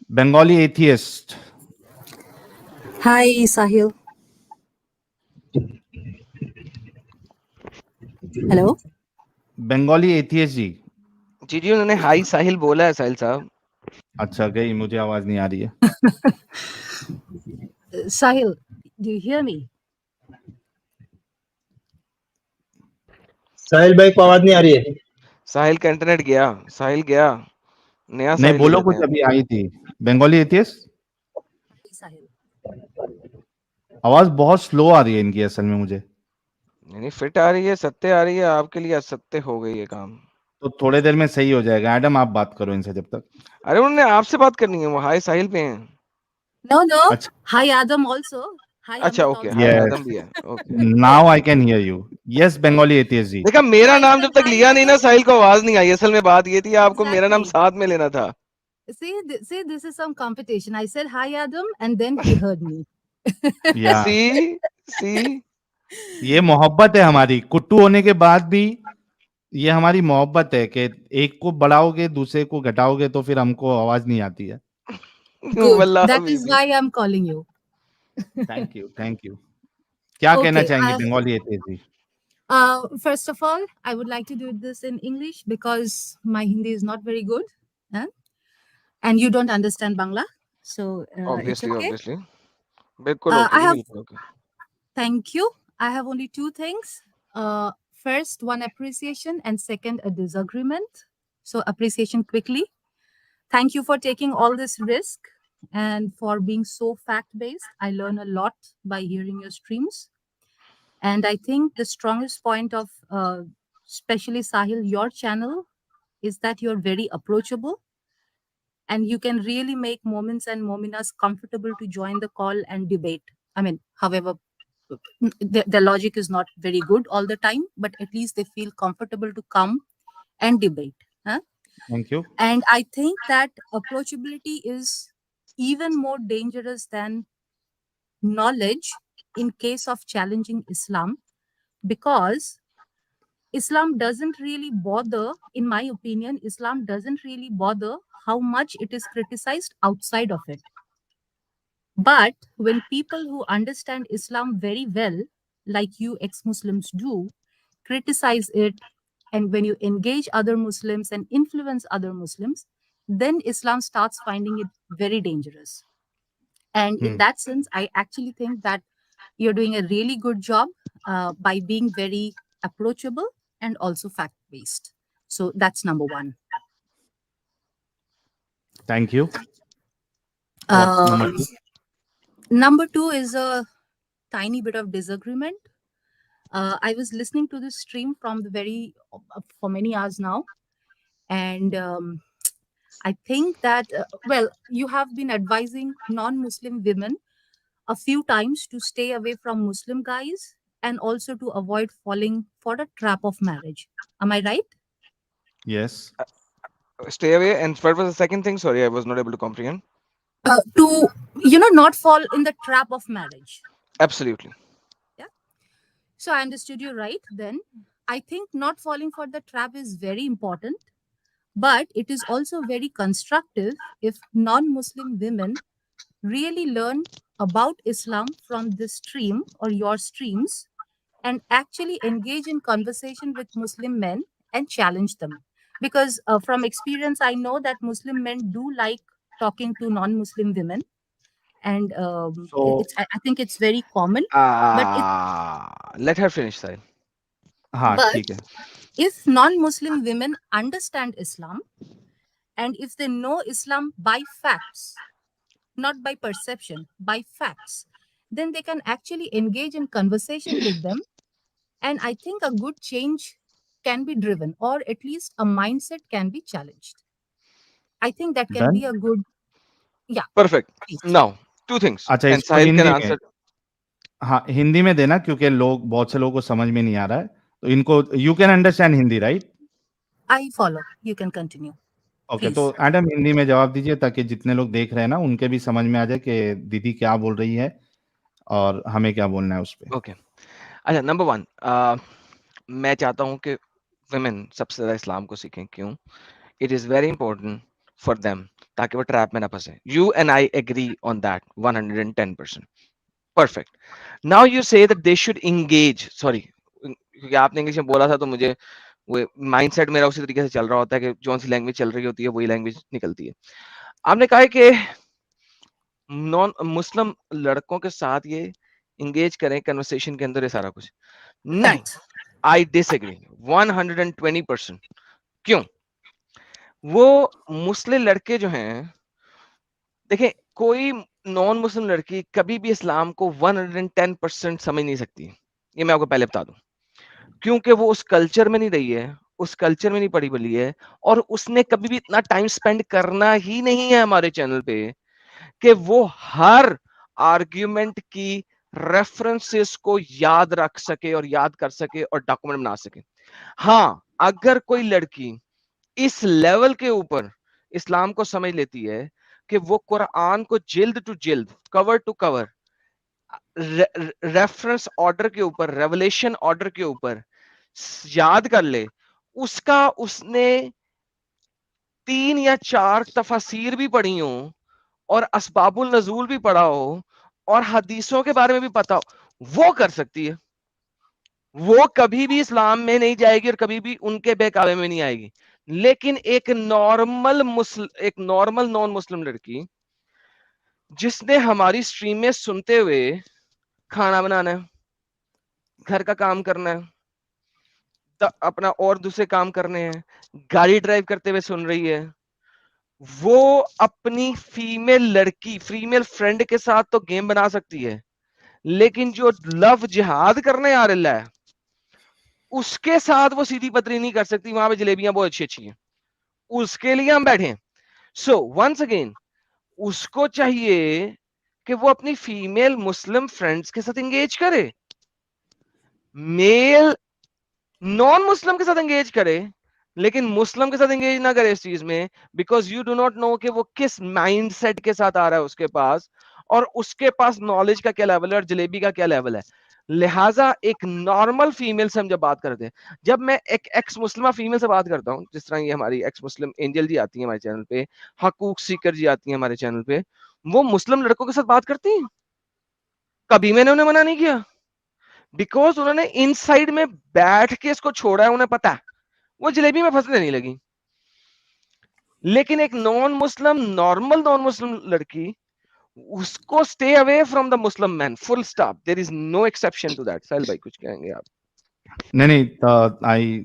Bengali atheist. Hi, Sahil. Hello. Bengali atheist जी. जी जी उन्होंने high साहिल बोला है साहिल साहब. अच्छा गई, मुझे आवाज नहीं आ रही है. Sahil, do you hear me? साहिल भाई को आवाज नहीं आ रही है. साहिल का इंटरनेट गया. साहिल गया. नया नहीं, साहिल ले बोलो लेते कुछ हैं. अभी आई थी. बंगाली एथियस्ट. Hi, Sahil. आवाज बहुत स्लो आ रही है इनकी असल में मुझे. नहीं फिट आ रही है, सत्य आ रही है, आपके लिए असत्य हो गई है काम. तो थोड़े देर में सही हो जाएगा. एडम आप बात करो इनसे जब तक. अरे उन्होंने आपसे बात करनी है, वो हाई साहिल पे हैं. No, no. अच्छा. Hi, Adam also. Hi, अच्छा Amit okay, also. Hi yes. Adam भी है. Okay. Now I can hear you. Yes Bengali atheist ji. देखा, No, मेरा I नाम said जब तक hi, लिया नहीं ना, Adam. साहिल को आवाज नहीं आई. असल में बात ये थी, आपको मेरा नाम Exactly. साथ में लेना था. See, this is some competition. I said hi, Adam, and then he heard me. या. सी सी ये मोहब्बत है हमारी. कुट्टू होने के बाद भी ये हमारी मोहब्बत है कि एक को बढ़ाओगे दूसरे को घटाओगे तो फिर हमको आवाज नहीं आती है. Good. वल्लाह That is हबीबी. why I'm calling you. Thank you, thank you. क्या कहना Okay. चाहेंगे Bengali atheist ji? First of all, I would like to do this in English because my Hindi is not very good, huh? And you don't understand Bangla, so it's obviously okay. Obviously. बिल्कुल okay I ji, have बिल्कुल okay. Thank you. I have only two things. First, one appreciation, and second, a disagreement. So, appreciation quickly. Thank you for taking all this risk and for being so fact based. I learn a lot by hearing your streams. And I think the strongest point of, especially Sahil, your channel is that you're very approachable and you can really make moments and mominas comfortable to join the call and debate. I mean, however, the logic is not very good all the time, but at least they feel comfortable to come and debate. Huh? Thank you. And I think that approachability is even more dangerous than knowledge in case of challenging Islam, because Islam doesn't really bother, in my opinion, Islam doesn't really bother how much it is criticized outside of it. But when people who understand Islam very well, like you ex Muslims do, criticize it, and when you engage other Muslims and influence other Muslims, then Islam starts finding it very dangerous. And in that sense, I actually think that you're doing a really good job by being very approachable and also fact based. So that's number one. Thank you. What's number Um, 2? Number two is a tiny bit of disagreement. I was listening to this stream from the for many hours now, and I think that well, you have been advising non-Muslim women a few times to stay away from Muslim guys and also to avoid falling for the trap of marriage. Am I right? Yes. Stay away. And what was the second thing? Sorry, I was not able to comprehend. To not fall in the trap of marriage. Absolutely. Yeah. So I understood you right. Then I think not falling for the trap is very important, but it is also very constructive if non-Muslim women really learn about Islam from this stream or your streams and actually engage in conversation with Muslim men and challenge them. Because from experience, I know that Muslim men do like talking to non-Muslim women, and so I think it's very common. But Let her finish, Sahil. हाँ but ठीक है. if non-Muslim women understand Islam and if they know Islam by facts, not by perception, by facts, then they can actually engage in conversation with them. And I think a good change can be driven, or at least a mindset can be challenged. I think that can done. be a good, yeah, Perfect. please. Now, two things. अच्छा And इसको Sahil can Hindi में. answer. हाँ हिंदी में देना क्योंकि लोग बहुत से लोगों को समझ में नहीं आ रहा है. तो इनको you can understand Hindi right? I follow. You can continue, okay तो please. एडम हिंदी में जवाब दीजिए ताकि जितने लोग देख रहे हैं ना उनके भी समझ में आ जाए कि दीदी क्या बोल रही है और हमें क्या बोलना है उस पे. Okay. अच्छा, नंबर वन, मैं चाहता हूँ कि women सबसे ज़्यादा इस्लाम को सीखें. क्यों? It is very important for them ताकि वो ट्रैप में ना फंसे. You and I agree on that 110%. Perfect. Now you say that they should engage. Sorry, क्योंकि आपने इंग्लिश में बोला था तो मुझे वो माइंडसेट मेरा उसी तरीके से चल रहा होता है कि जो सी लैंग्वेज चल रही होती है वही लैंग्वेज निकलती है. आपने कहा है कि नॉन मुस्लिम लड़कों के साथ ये इंगेज करें कन्वर्सेशन के अंदर, ये सारा कुछ. नहीं, Correct. I disagree 120%. क्यों? वो मुस्लिम लड़के जो हैं, देखें, कोई नॉन मुस्लिम लड़की कभी भी इस्लाम को 110% समझ नहीं सकती. ये मैं आपको पहले बता दूं, क्योंकि वो उस कल्चर में नहीं रही है, उस कल्चर में नहीं पड़ी बली है, और उसने कभी भी इतना टाइम स्पेंड करना ही नहीं है हमारे चैनल पे कि वो हर आर्ग्यूमेंट की रेफरेंसेस को याद रख सके और याद कर सके और डॉक्यूमेंट बना सके. हाँ, अगर कोई लड़की इस लेवल के ऊपर इस्लाम को समझ लेती है कि वो कुरान को जिल्द टू जिल्द, cover to cover, reference order के ऊपर, रेवलेशन ऑर्डर के ऊपर याद कर ले, उसका उसने 3 या 4 तफसीर भी पढ़ी हो और असबाबुल नजूल भी पढ़ा हो और हदीसों के बारे में भी पता हो, वो कर सकती है. वो कभी भी इस्लाम में नहीं जाएगी और कभी भी उनके बहकावे में नहीं आएगी. लेकिन एक नॉर्मल नॉन मुस्लिम लड़की जिसने हमारी स्ट्रीम में सुनते हुए खाना बनाना है, घर का काम करना है, अपना और दूसरे काम करने हैं, गाड़ी ड्राइव करते हुए सुन रही है, वो अपनी फीमेल फ्रेंड के साथ तो गेम बना सकती है, लेकिन जो लव जिहाद करने आ रहा है उसके साथ वो सीधी पतरी नहीं कर सकती. वहां पे जलेबियां बहुत अच्छी अच्छी हैं, उसके लिए हम बैठे. सो वंस अगेन, उसको चाहिए कि वो अपनी फीमेल मुस्लिम फ्रेंड्स के साथ एंगेज करे, मेल नॉन मुस्लिम के साथ एंगेज करे, लेकिन मुस्लिम के साथ एंगेज ना करे इस चीज में, because you do not know कि वो किस माइंडसेट के साथ आ रहा है उसके पास, और उसके पास नॉलेज का क्या लेवल है और जलेबी का क्या लेवल है. लिहाजा एक नॉर्मल फीमेल से हम जब बात करते हैं, जब मैं एक एक्स मुस्लिमा फीमेल से बात करता हूँ, जिस तरह ये हमारी एक्स मुस्लिम एंजल जी आती है हमारे चैनल पे, हकूक सीकर जी आती है हमारे चैनल पे, वो मुस्लिम लड़कों के साथ बात करती हैं, कभी मैंने उन्हें मना नहीं किया, बिकॉज उन्होंने इनसाइड में बैठ के इसको छोड़ा है, उन्हें पता है वो जलेबी में फंसने नहीं लगी. लेकिन एक नॉर्मल नॉन मुस्लिम लड़की, उसको stay away from the Muslim man, full stop, there is no exception to that. Sahil भाई कुछ कहेंगे आप? नहीं नहीं, I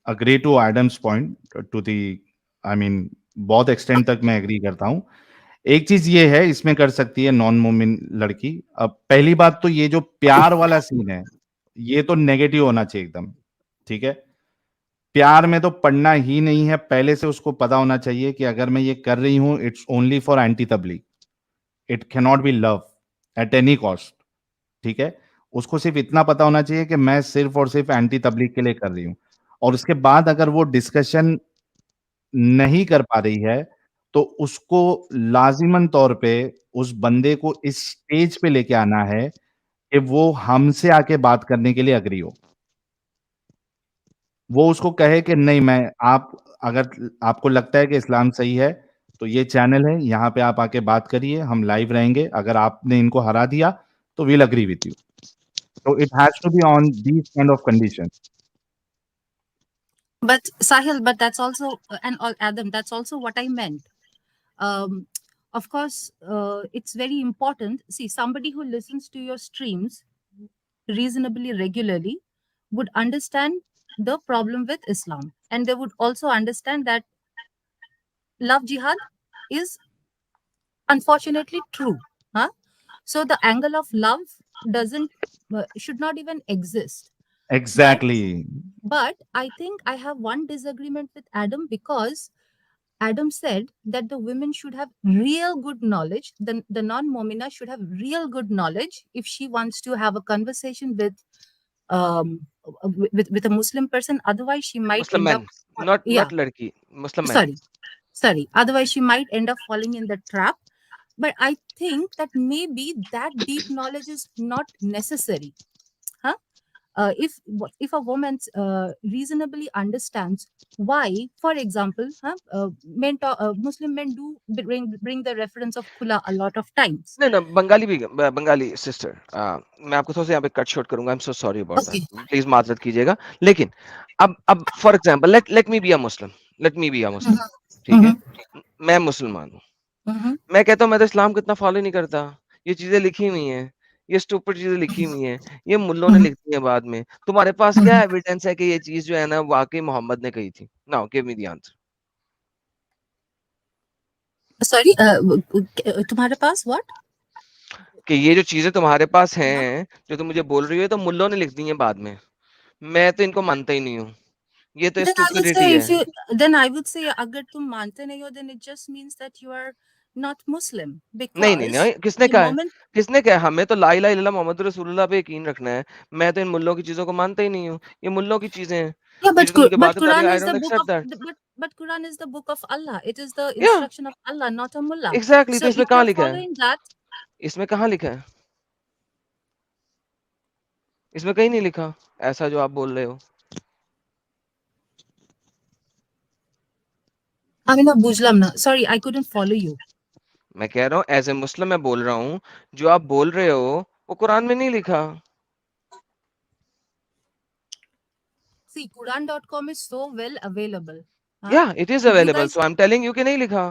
agree to Adam's point to the, I mean बहुत एक्सटेंड तक मैं एग्री करता हूँ. एक चीज ये है, इसमें कर सकती है नॉन मोमिन लड़की. अब पहली बात तो ये जो प्यार वाला सीन है, ये तो नेगेटिव होना चाहिए एकदम. ठीक है, प्यार में तो पढ़ना ही नहीं है. पहले से उसको पता होना चाहिए कि अगर मैं ये कर रही हूं, इट्स ओनली फॉर एंटी तबलीग, it can not be love at any cost. ठीक है, उसको सिर्फ इतना पता होना चाहिए कि मैं सिर्फ और सिर्फ एंटी तबलीग के लिए कर रही हूँ. और उसके बाद अगर वो डिस्कशन नहीं कर पा रही है, तो उसको लाजिमन तौर पे उस बंदे को इस स्टेज पे लेके आना है कि वो हमसे आके बात करने के लिए अग्री हो. वो उसको कहे कि नहीं, मैं आप अगर आपको लगता है कि इस्लाम सही है, तो ये चैनल है, यहाँ पे आप आके बात करिए, हम लाइव रहेंगे. अगर आपने इनको हरा दिया तो वील अग्री विथ यू. तो it has to be on these kind of condition. But Sahil, but that's also and Adam, that's also what I meant. Um, of course, it's very important. See, somebody who listens to your streams reasonably regularly would understand the problem with Islam, and they would also understand that love jihad is unfortunately true. Huh? So the angle of love doesn't should not even exist. But exactly. I think I have one disagreement with Adam, because Adam said that the women should have real good knowledge. The non-momina should have real good knowledge if she wants to have a conversation with a Muslim person. Otherwise, she might Muslim end up man, not yeah, not लड़की, Muslim man. sorry, sorry. Otherwise, she might end up falling in the trap. But I think that maybe that deep knowledge is not necessary. Huh? if a woman reasonably understands why, for example, Muslim men do bring the reference of khula a lot of times. नहीं ना, बंगाली भी, Bengali sister, मैं आपको थोड़ा सा यहाँ पे cut short करूंगा, I am so sorry about that, Okay. Please माजरत कीजिएगा। लेकिन अब for example, let me be a Muslim, let me be a Muslim, ठीक है, Mhm. मैं मुसलमान हूँ, Mhm. मैं कहता हूँ मैं तो इस्लाम को इतना फॉलो नहीं करता, ये चीजें लिखी हुई हैं, ये स्टूपिड चीजें लिखी हुई हैं, ये मुल्लों ने Mhm. लिख दी है बाद में, तुम्हारे पास क्या Mhm. एविडेंस है कि ये चीज जो है ना वाकई मोहम्मद ने कही थी? Now give me the answer. Sorry, तुम्हारे पास what? कि ये जो चीजें तुम्हारे पास हैं, जो तुम मुझे बोल रही हो, ये तो मुल्लों ने लिख दी है बाद में, मैं तो इनको मानता ही नहीं हूँ, ये तो Then I would stupidity say है। if you then I would say अगर तुम मानते नहीं हो, then it just means that you are not Muslim, नहीं नहीं because नहीं, किसने the कहा है? moment किसने कहा है? हमें तो ला इलाहा इल्लल्लाह मोहम्मद रसूलुल्लाह पे यकीन रखना है, मैं तो इन मुल्लों की चीजों को मानता ही नहीं हूँ, ये मुल्लों की चीजें हैं, yeah, ये जो तुम मुझे But बात बता रही Quran हो, I is the don't book except of that. but Quran is the book of Allah. It is the या instruction of Allah, not a mullah. Exactly, तो So इसमें if कहाँ you're लिखा है? following that, इसमें कहाँ लिखा है? इसमें कहीं नहीं लिखा ऐसा जो आप बोल रहे हो। আমি না বুঝলাম না, sorry, I couldn't follow you. मैं कह रहा हूँ एज ए मुस्लिम मैं बोल रहा हूँ, जो आप बोल रहे हो वो कुरान में नहीं लिखा। See, Quran.com is so well available. Huh? या it is You available, guys, so I am telling you कि नहीं लिखा।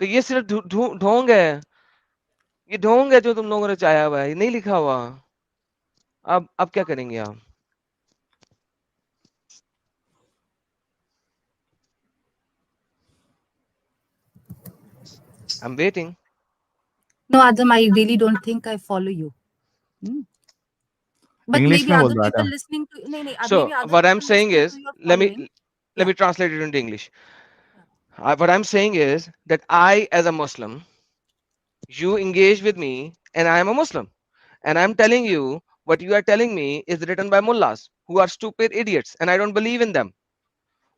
तो ये सिर्फ ढोंग है, ये ढोंग है जो तुम लोगों ने चाया हुआ है, ये नहीं लिखा हुआ। अब क्या करेंगे आप? I am waiting. no, Adam, I really don't think I follow you. Hmm. But English maybe में other बोल रहा people था। listening to no, no, So maybe other what I'm people saying listening is, to you are let me following. let Yeah. me translate it into English. What I'm saying is that I, as a Muslim, you engage with me, and I am a Muslim, and I'm telling you what you are telling me is written by mullahs who are stupid idiots, and I don't believe in them.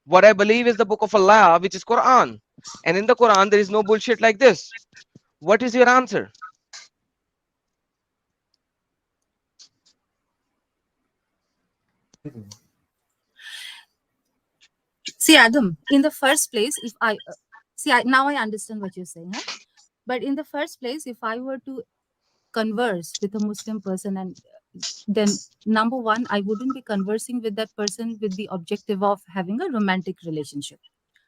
What I believe is the book of Allah, which is Quran, and in the Quran there is no bullshit like this. What is your answer? See, Adam, in the first place, if I see, now I understand what you're saying, huh? But in the first place, if I were to converse with a Muslim person, and then number one, I wouldn't be conversing with that person with the objective of having a romantic relationship.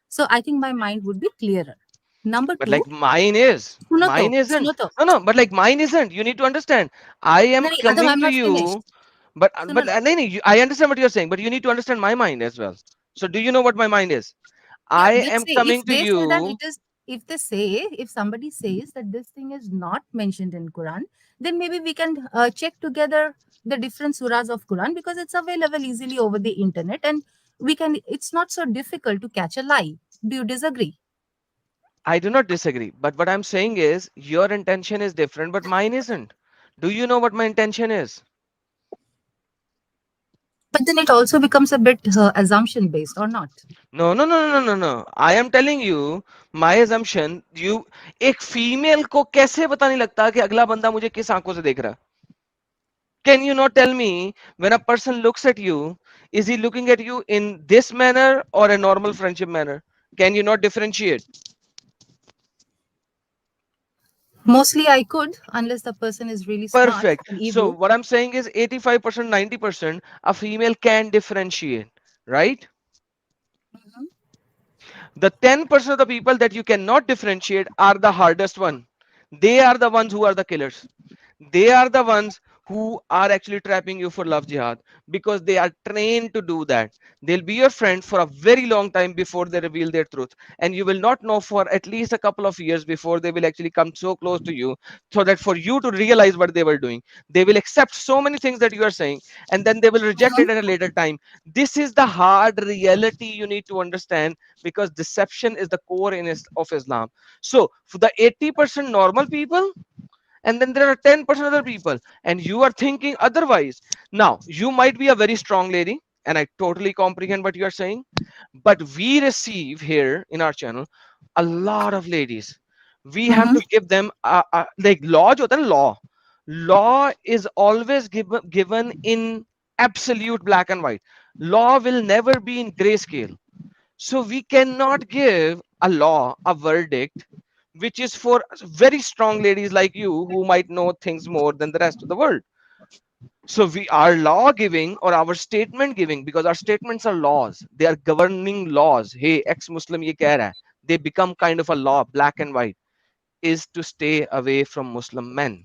So I think my mind would be clearer. Number But two, like mine suno isn't. to. No, no, but like mine isn't. You need to understand. I No, am no, Adam, coming I'm to not finished. you, but Suno na. no, no, I understand what you're saying, but you need to understand my mind as well. So do you know what my mind is? Yeah, I let's am say if coming to they say that you. it is, if somebody says that this thing is not mentioned in Quran, then maybe we can check together the different surahs of Quran, because it's available easily over the internet, and we can. It's not so difficult to catch a lie. Do you disagree? I do not disagree, but what I'm saying is your intention is different, but mine isn't. Do you know what my intention is? But then it also becomes a bit assumption based, or not? No, no, no, no, no, no. I am telling you my assumption. You, एक female को कैसे पता नहीं लगता कि अगला बंदा मुझे किस आंखों से देख रहा है? Can you not tell me when a person looks at you, is he looking at you in this manner or a normal friendship manner? Can you not differentiate? Mostly, I could, unless the person is really smart Perfect. and So evil. what I'm saying is 85%, 90%, a female can differentiate, right? Mhm. The 10% of the people that you cannot differentiate are the hardest one. They are the ones who are the killers. They are the ones who are actually trapping you for love jihad, because they are trained to do that. They'll be your friend for a very long time before they reveal their truth, and you will not know for at least a couple of years before they will actually come so close to you, so that for you to realize what they were doing, they will accept so many things that you are saying, and then they will reject Mhm. it at a later time. This is the hard reality you need to understand, because deception is the core of Islam. So for the 80% normal people, and then there are 10% other people, and you are thinking otherwise. Now you might be a very strong lady, and I totally comprehend what you are saying, but we receive here in our channel a lot of ladies. We have Mhm. to give them like law जो होता है ना, law law is always given in absolute black and white. Law will never be in grayscale. So we cannot give a law, a verdict, which is for very strong ladies like you who might know things more than the rest of the world. So we are law giving or our statement giving, because our statements are laws. They are governing laws. Hey, ex-Muslim ye keh raha hai. They become kind of a law, black and white, is to stay away from Muslim men.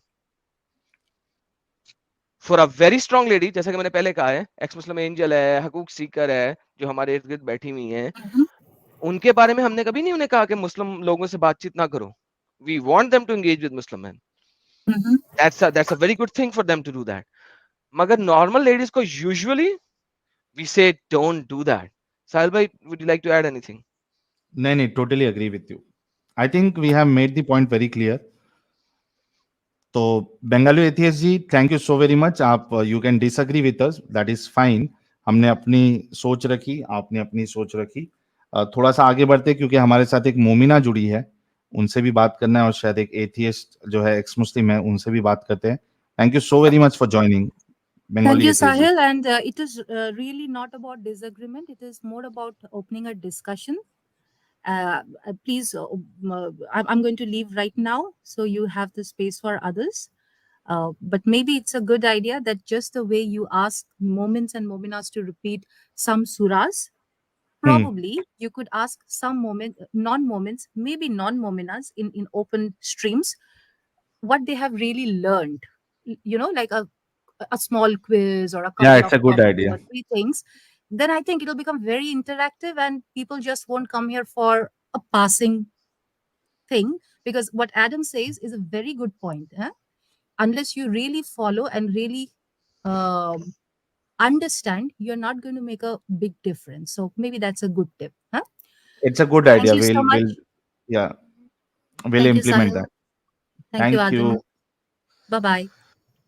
For a very strong lady, जैसा कि मैंने पहले कहा है, x मुस्लिम angel है, हकूक सीकर है, जो हमारे इर्द गिर्द बैठी हुई हैं, Mhm, उनके बारे में हमने कभी नहीं उन्हें कहा कि मुस्लिम लोगों से बातचीत ना करो. We want them to engage with Muslim man. mhm. That's a very good thing for them to do that. मगर नॉर्मल लेडीज को usually we say don't do that. Sahil भाई, would you like to add anything? नहीं नहीं, totally agree with you. I think we have made the point very clear. तो बेंगालू एथियस ji, thank you so very much. आप you can disagree with us, that is fine. हमने अपनी सोच रखी, आपने अपनी सोच रखी. थोड़ा सा आगे बढ़ते, क्योंकि हमारे साथ एक मोमिना जुड़ी है, उनसे भी बात करना है, और शायद एक एथियस्ट जो है, एक्स मुस्लिम है, उनसे भी बात करते हैं. Thank you so very much for joining, Thank Bengali you, atheist ji. Sahil. And it is really not about disagreement. It is more about opening a discussion. Please, I'm going to leave right now, so you have the space for others. But maybe it's a good idea that just the way you ask moments and mominas to repeat some surahs, hmm. probably you could ask some non-moments, maybe non-mominas in open streams, what they have really learned. Like a small quiz or a या, couple it's of a good top two idea. or three things, then I think it'll become very interactive and people just won't come here for a passing thing. Because what Adam says is a very good point. Unless you really follow and really um, understand, you're not going to make a big difference. So maybe that's a good tip. It's a good Thank idea. you so will much. या, will Thank you, implement Sahil. That. Thank you, thank you. Adam. Bye bye.